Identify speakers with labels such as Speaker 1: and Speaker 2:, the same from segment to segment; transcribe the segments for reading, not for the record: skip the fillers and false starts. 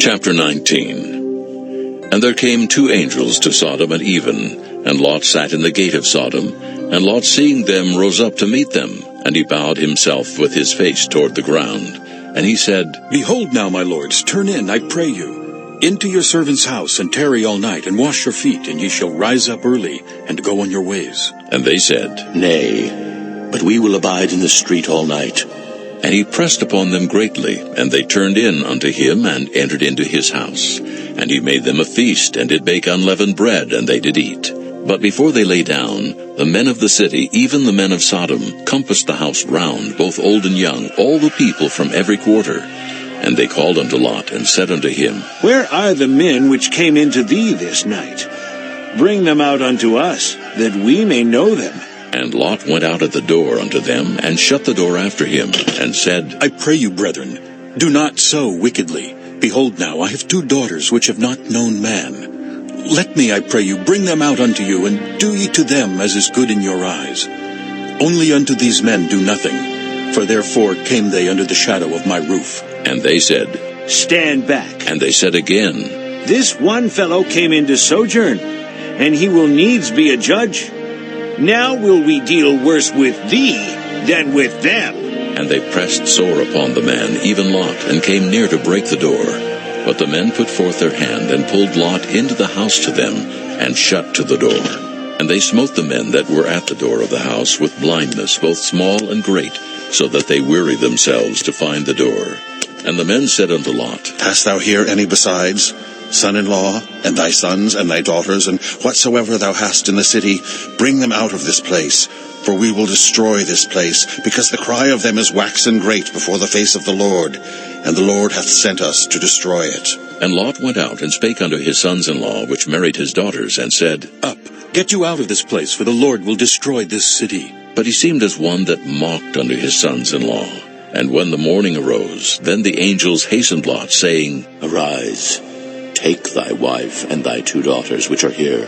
Speaker 1: Chapter 19. And there came 2 angels to Sodom at even, and Lot sat in the gate of Sodom. And Lot, seeing them, rose up to meet them, and he bowed himself with his face toward the ground. And he said,
Speaker 2: Behold now, my lords, turn in, I pray you, into your servant's house, and tarry all night, and wash your feet, and ye shall rise up early, and go on your ways.
Speaker 1: And they said,
Speaker 3: Nay, but we will abide in the street all night.
Speaker 1: And he pressed upon them greatly, and they turned in unto him, and entered into his house. And he made them a feast, and did bake unleavened bread, and they did eat. But before they lay down, the men of the city, even the men of Sodom, compassed the house round, both old and young, all the people from every quarter. And they called unto Lot, and said unto him,
Speaker 4: Where are the men which came into thee this night? Bring them out unto us, that we may know them.
Speaker 1: And Lot went out at the door unto them, and shut the door after him, and said,
Speaker 2: I pray you, brethren, do not so wickedly. Behold now, I have 2 daughters which have not known man. Let me, I pray you, bring them out unto you, and do ye to them as is good in your eyes. Only unto these men do nothing, for therefore came they under the shadow of my roof.
Speaker 1: And they said,
Speaker 4: Stand back.
Speaker 1: And they said again,
Speaker 4: This one fellow came in to sojourn, and he will needs be a judge. Now will we deal worse with thee than with them.
Speaker 1: And they pressed sore upon the man, even Lot, and came near to break the door. But the men put forth their hand, and pulled Lot into the house to them, and shut to the door. And they smote the men that were at the door of the house with blindness, both small and great, so that they wearied themselves to find the door. And the men said unto Lot,
Speaker 5: Hast thou here any besides, son-in-law, and thy sons, and thy daughters, and whatsoever thou hast in the city? Bring them out of this place, for we will destroy this place, because the cry of them is waxen great before the face of the Lord, and the Lord hath sent us to destroy it.
Speaker 1: And Lot went out, and spake unto his sons-in-law, which married his daughters, and said,
Speaker 2: Up, get you out of this place, for the Lord will destroy this city.
Speaker 1: But he seemed as one that mocked unto his sons-in-law. And when the morning arose, then the angels hastened Lot, saying,
Speaker 3: Arise, take thy wife and thy 2 daughters which are here,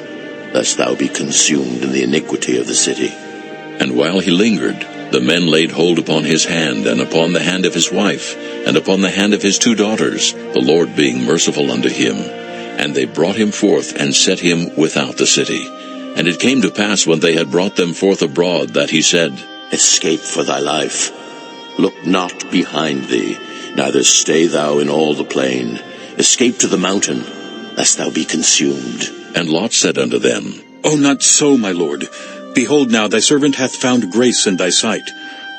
Speaker 3: lest thou be consumed in the iniquity of the city.
Speaker 1: And while he lingered, the men laid hold upon his hand, and upon the hand of his wife, and upon the hand of his 2 daughters, the Lord being merciful unto him. And they brought him forth, and set him without the city. And it came to pass, when they had brought them forth abroad, that he said,
Speaker 3: Escape for thy life. Look not behind thee, neither stay thou in all the plain. Escape to the mountain, lest thou be consumed.
Speaker 1: And Lot said unto them,
Speaker 2: O not so, my lord. Behold now, thy servant hath found grace in thy sight,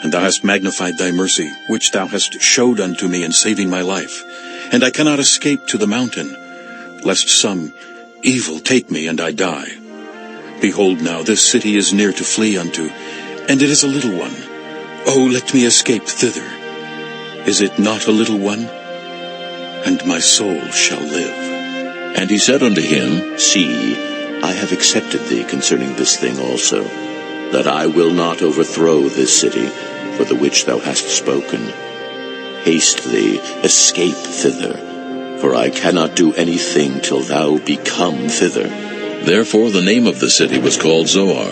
Speaker 2: and thou hast magnified thy mercy, which thou hast showed unto me in saving my life. And I cannot escape to the mountain, lest some evil take me, and I die. Behold now, this city is near to flee unto, and it is a little one. O let me escape thither. Is it not a little one? And my soul shall live.
Speaker 1: And he said unto him,
Speaker 3: See, I have accepted thee concerning this thing also, that I will not overthrow this city, for the which thou hast spoken. Haste thee, escape thither, for I cannot do anything till thou be come thither.
Speaker 1: Therefore the name of the city was called Zoar.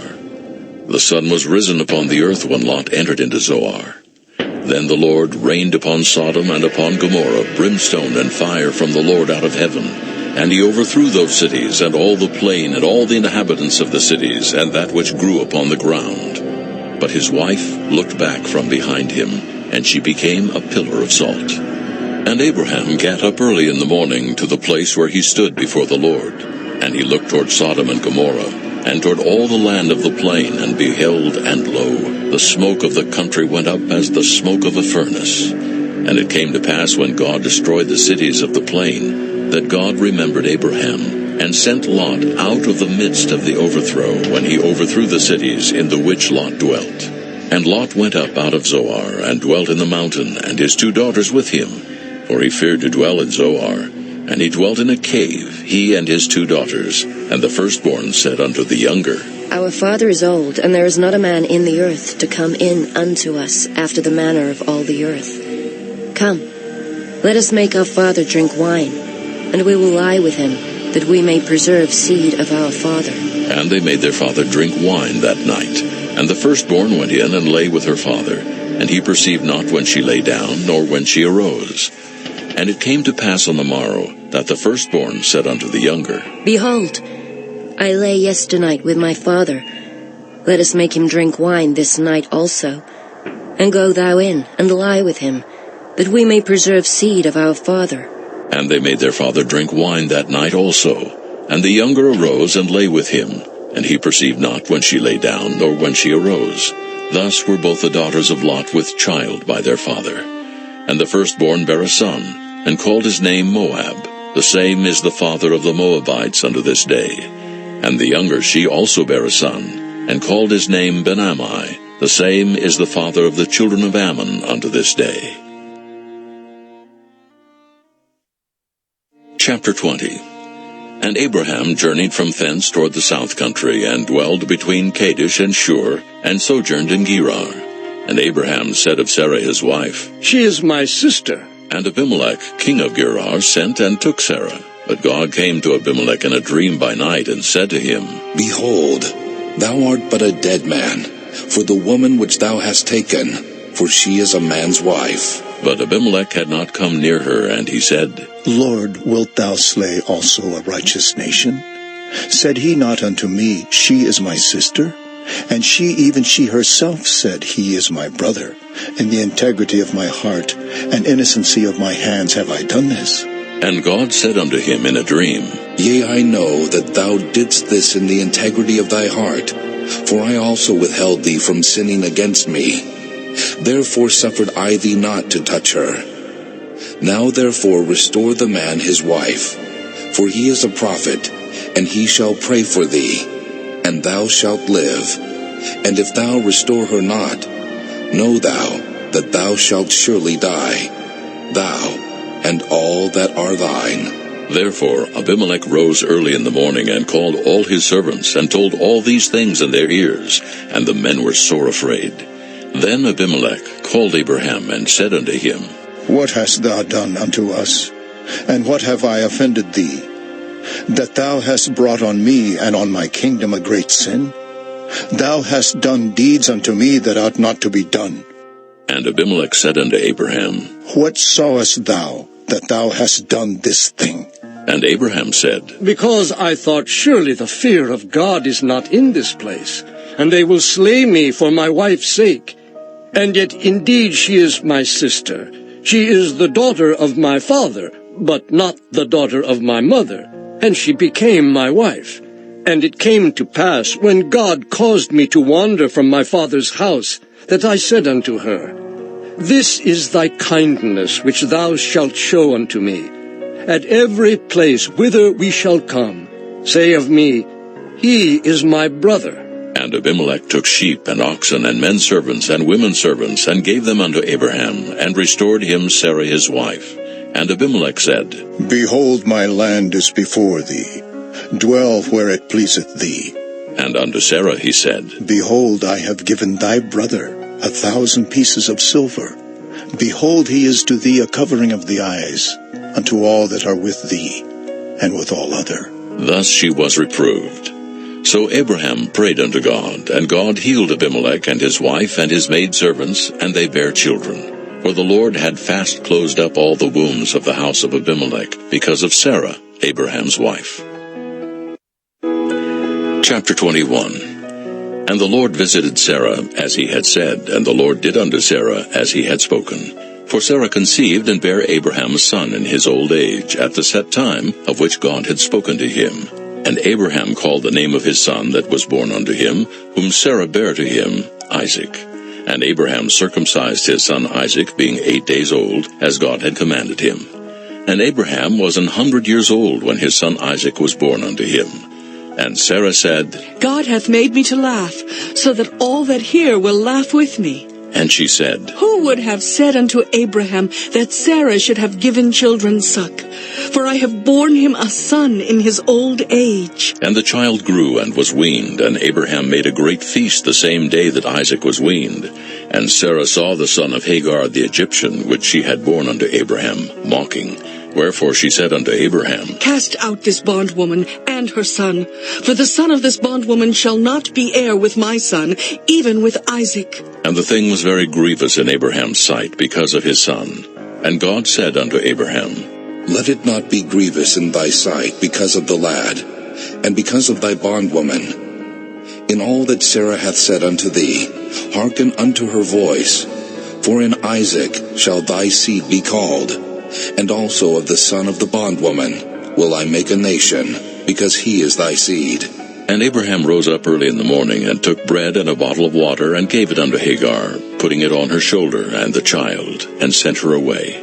Speaker 1: The sun was risen upon the earth when Lot entered into Zoar. Then the Lord rained upon Sodom and upon Gomorrah brimstone and fire from the Lord out of heaven. And he overthrew those cities, and all the plain, and all the inhabitants of the cities, and that which grew upon the ground. But his wife looked back from behind him, and she became a pillar of salt. And Abraham gat up early in the morning to the place where he stood before the Lord. And he looked toward Sodom and Gomorrah, and toward all the land of the plain, and beheld, and lo, the smoke of the country went up as the smoke of a furnace. And it came to pass, when God destroyed the cities of the plain, that God remembered Abraham, and sent Lot out of the midst of the overthrow, when he overthrew the cities in the which Lot dwelt. And Lot went up out of Zoar, and dwelt in the mountain, and his 2 daughters with him, for he feared to dwell in Zoar. And he dwelt in a cave, he and his 2 daughters. And the firstborn said unto the younger,
Speaker 6: Our father is old, and there is not a man in the earth to come in unto us after the manner of all the earth. Come, let us make our father drink wine, and we will lie with him, that we may preserve seed of our father.
Speaker 1: And they made their father drink wine that night. And the firstborn went in and lay with her father, and he perceived not when she lay down, nor when she arose. And it came to pass on the morrow, that the firstborn said unto the younger,
Speaker 6: Behold, I lay yesternight with my father. Let us make him drink wine this night also. And go thou in, and lie with him, that we may preserve seed of our father.
Speaker 1: And they made their father drink wine that night also. And the younger arose and lay with him, and he perceived not when she lay down, nor when she arose. Thus were both the daughters of Lot with child by their father. And the firstborn bare a son, and called his name Moab. The same is the father of the Moabites unto this day. And the younger she also bare a son, and called his name Ben-Ammi. The same is the father of the children of Ammon unto this day. Chapter 20. And Abraham journeyed from thence toward the south country, and dwelled between Kadesh and Shur, and sojourned in Gerar. And Abraham said of Sarah his wife,
Speaker 4: She is my sister.
Speaker 1: And Abimelech, king of Gerar, sent and took Sarah. But God came to Abimelech in a dream by night, and said to him,
Speaker 7: Behold, thou art but a dead man, for the woman which thou hast taken, for she is a man's wife.
Speaker 1: But Abimelech had not come near her, and he said,
Speaker 8: Lord, wilt thou slay also a righteous nation? Said he not unto me, She is my sister? And even she herself said, He is my brother. In the integrity of my heart and innocency of my hands have I done this.
Speaker 1: And God said unto him in a dream,
Speaker 7: Yea, I know that thou didst this in the integrity of thy heart, for I also withheld thee from sinning against me. Therefore suffered I thee not to touch her. Now therefore restore the man his wife, for he is a prophet, and he shall pray for thee, and thou shalt live. And if thou restore her not, know thou that thou shalt surely die, thou and all that are thine.
Speaker 1: Therefore Abimelech rose early in the morning, and called all his servants, and told all these things in their ears, and the men were sore afraid. Then Abimelech called Abraham, and said unto him,
Speaker 8: What hast thou done unto us? And what have I offended thee, that thou hast brought on me and on my kingdom a great sin? Thou hast done deeds unto me that ought not to be done.
Speaker 1: And Abimelech said unto Abraham,
Speaker 8: What sawest thou that thou hast done this thing?
Speaker 1: And Abraham said,
Speaker 9: Because I thought, surely the fear of God is not in this place, and they will slay me for my wife's sake. And yet indeed she is my sister. She is the daughter of my father, but not the daughter of my mother, and she became my wife. And it came to pass, when God caused me to wander from my father's house, that I said unto her, This is thy kindness which thou shalt show unto me. At every place whither we shall come, say of me, He is my brother.
Speaker 1: And Abimelech took sheep and oxen and men servants and women servants, and gave them unto Abraham, and restored him Sarah his wife. And Abimelech said,
Speaker 8: Behold, my land is before thee. Dwell where it pleaseth thee.
Speaker 1: And unto Sarah he said,
Speaker 8: Behold, I have given thy brother 1,000 pieces of silver. Behold, he is to thee a covering of the eyes, unto all that are with thee, and with all other.
Speaker 1: Thus she was reproved. So Abraham prayed unto God, and God healed Abimelech and his wife and his maidservants, and they bare children. For the Lord had fast closed up all the wombs of the house of Abimelech, because of Sarah, Abraham's wife. Chapter 21. And the Lord visited Sarah as he had said, and the Lord did unto Sarah as he had spoken. For Sarah conceived and bare Abraham a son in his old age, at the set time of which God had spoken to him. And Abraham called the name of his son that was born unto him, whom Sarah bare to him, Isaac. And Abraham circumcised his son Isaac, being 8 days old, as God had commanded him. And Abraham was 100 years old when his son Isaac was born unto him. And Sarah said,
Speaker 10: God hath made me to laugh, so that all that hear will laugh with me.
Speaker 1: And she said,
Speaker 10: Who would have said unto Abraham that Sarah should have given children suck? For I have borne him a son in his old age.
Speaker 1: And the child grew and was weaned, and Abraham made a great feast the same day that Isaac was weaned. And Sarah saw the son of Hagar the Egyptian, which she had borne unto Abraham, mocking. Wherefore she said unto Abraham,
Speaker 10: Cast out this bondwoman and her son, for the son of this bondwoman shall not be heir with my son, even with Isaac.
Speaker 1: And the thing was very grievous in Abraham's sight because of his son. And God said unto Abraham,
Speaker 7: Let it not be grievous in thy sight because of the lad, and because of thy bondwoman. In all that Sarah hath said unto thee, hearken unto her voice. For in Isaac shall thy seed be called, and also of the son of the bondwoman will I make a nation, because he is thy seed.
Speaker 1: And Abraham rose up early in the morning, and took bread and a bottle of water, and gave it unto Hagar, putting it on her shoulder and the child, and sent her away.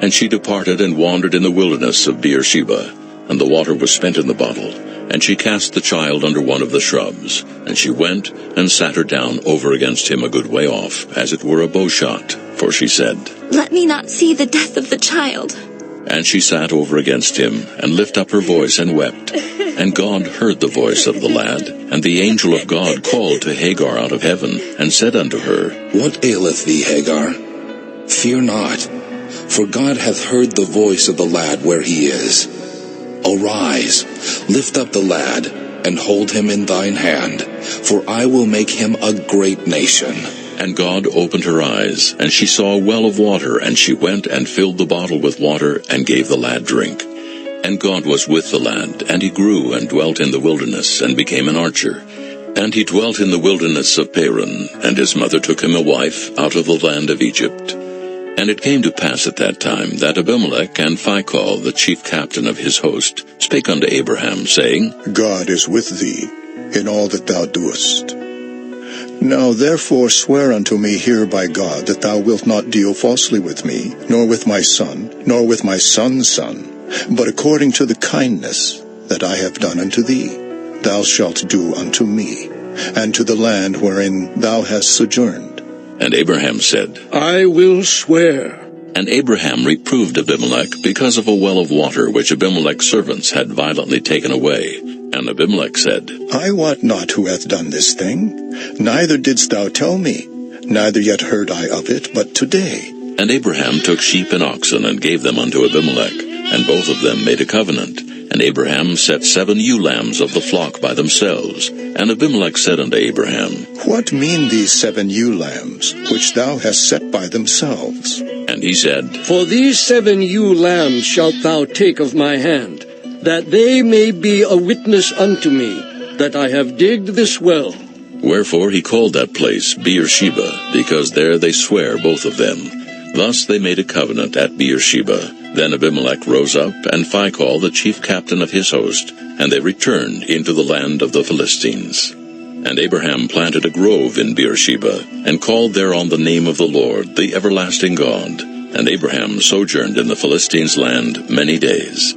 Speaker 1: And she departed and wandered in the wilderness of Beersheba, and the water was spent in the bottle. And she cast the child under one of the shrubs. And she went and sat her down over against him a good way off, as it were a bowshot. For she said,
Speaker 11: Let me not see the death of the child.
Speaker 1: And she sat over against him, and lifted up her voice and wept. And God heard the voice of the lad. And the angel of God called to Hagar out of heaven, and said unto her,
Speaker 7: What aileth thee, Hagar? Fear not, for God hath heard the voice of the lad where he is. Arise, lift up the lad, and hold him in thine hand, for I will make him a great nation.
Speaker 1: And God opened her eyes, and she saw a well of water, and she went and filled the bottle with water, and gave the lad drink. And God was with the lad, and he grew and dwelt in the wilderness, and became an archer. And he dwelt in the wilderness of Paran, and his mother took him a wife out of the land of Egypt. And it came to pass at that time that Abimelech and Phicol, the chief captain of his host, spake unto Abraham, saying,
Speaker 8: God is with thee in all that thou doest. Now therefore swear unto me here by God that thou wilt not deal falsely with me, nor with my son, nor with my son's son, but according to the kindness that I have done unto thee, thou shalt do unto me, and to the land wherein thou hast sojourned.
Speaker 1: And Abraham said,
Speaker 9: I will swear.
Speaker 1: And Abraham reproved Abimelech because of a well of water which Abimelech's servants had violently taken away. And Abimelech said,
Speaker 8: I wot not who hath done this thing, neither didst thou tell me, neither yet heard I of it, but today.
Speaker 1: And Abraham took sheep and oxen, and gave them unto Abimelech, and both of them made a covenant. And Abraham set 7 ewe lambs of the flock by themselves. And Abimelech said unto Abraham,
Speaker 8: What mean these 7 ewe lambs, which thou hast set by themselves?
Speaker 1: And he said,
Speaker 9: For these 7 ewe lambs shalt thou take of my hand, that they may be a witness unto me, that I have digged this well.
Speaker 1: Wherefore he called that place Beersheba, because there they sware both of them. Thus they made a covenant at Beersheba. Then Abimelech rose up, and Phicol the chief captain of his host, and they returned into the land of the Philistines. And Abraham planted a grove in Beersheba, and called thereon the name of the Lord, the everlasting God. And Abraham sojourned in the Philistines' land many days.